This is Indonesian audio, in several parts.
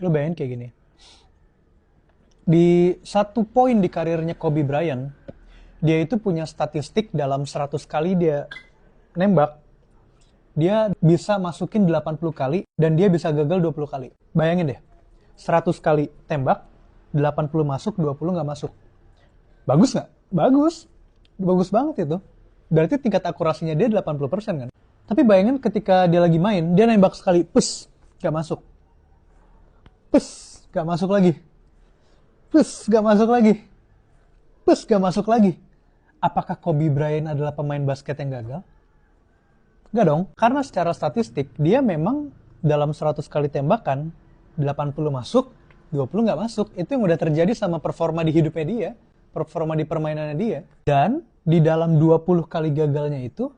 Lo bayangin kayak gini. Di satu poin di karirnya Kobe Bryant, dia itu punya statistik dalam 100 kali dia nembak, dia bisa masukin 80 kali dan dia bisa gagal 20 kali. Bayangin deh, 100 kali tembak, 80 masuk, 20 nggak masuk. Bagus nggak? Bagus. Bagus banget itu. Berarti tingkat akurasinya dia 80% kan? Tapi bayangin ketika dia lagi main, dia nembak sekali, pus, nggak masuk. Pus, nggak masuk lagi. Pus, nggak masuk lagi. Pus, nggak masuk lagi. Apakah Kobe Bryant adalah pemain basket yang gagal? Nggak dong, karena secara statistik dia memang dalam 100 kali tembakan 80 masuk, 20 nggak masuk. Itu yang udah terjadi sama performa di hidupnya dia, performa di permainannya dia. Dan di dalam 20 kali gagalnya itu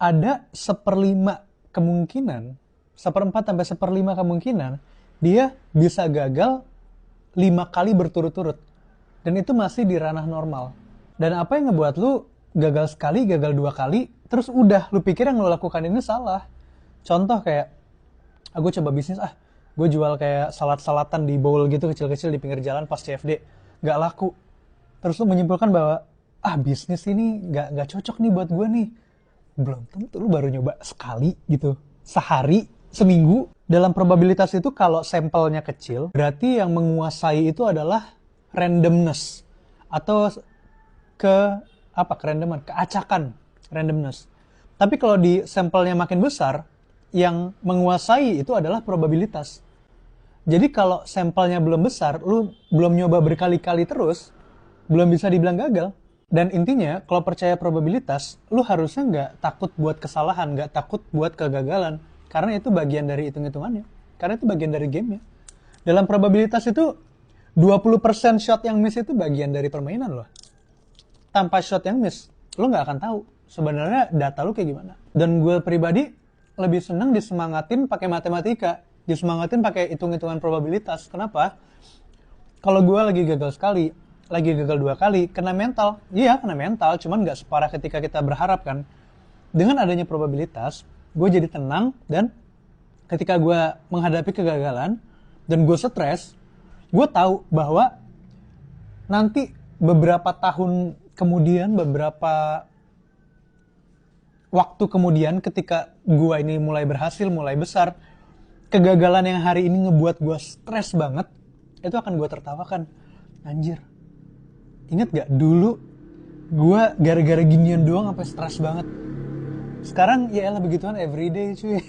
ada seperlima kemungkinan, seperempat sampai seperlima kemungkinan dia bisa gagal 5 kali berturut-turut. Dan itu masih di ranah normal. Dan apa yang ngebuat lu gagal sekali, gagal 2 kali, terus udah lu pikir yang lu lakukan ini salah. Contoh kayak, gue coba bisnis gue jual kayak salad-salatan di bowl gitu kecil-kecil di pinggir jalan pas CFD, nggak laku. Terus lu menyimpulkan bahwa bisnis ini nggak cocok nih buat gue nih. Belum tentu, lu baru nyoba sekali gitu, sehari, seminggu. Dalam probabilitas itu kalau sampelnya kecil, berarti yang menguasai itu adalah randomness atau ke kerandoman, keacakan, randomness. Tapi kalau di sampelnya makin besar, yang menguasai itu adalah probabilitas. Jadi kalau sampelnya belum besar, lu belum nyoba berkali-kali terus, belum bisa dibilang gagal. Dan intinya, kalau percaya probabilitas, lu harusnya nggak takut buat kesalahan, nggak takut buat kegagalan. Karena itu bagian dari hitung-hitungannya. Karena itu bagian dari gamenya. Dalam probabilitas itu, 20% shot yang miss itu bagian dari permainan loh. Tanpa shot yang miss, lu nggak akan tahu sebenarnya data lu kayak gimana. Dan gue pribadi lebih seneng disemangatin pakai matematika, disemangatin pakai hitung-hitungan probabilitas. Kenapa? Kalau gue lagi gagal sekali, lagi gagal 2 kali, kena mental. Iya, kena mental, cuman nggak separah ketika kita berharap kan. Dengan adanya probabilitas, gue jadi tenang, dan ketika gue menghadapi kegagalan dan gue stres, gue tahu bahwa nanti beberapa tahun kemudian, beberapa waktu kemudian ketika gue ini mulai berhasil, mulai besar, kegagalan yang hari ini ngebuat gue stres banget, itu akan gue tertawakan. Anjir, inget gak dulu gue gara-gara ginian doang sampai stres banget. Sekarang ya elah begituan everyday cuy.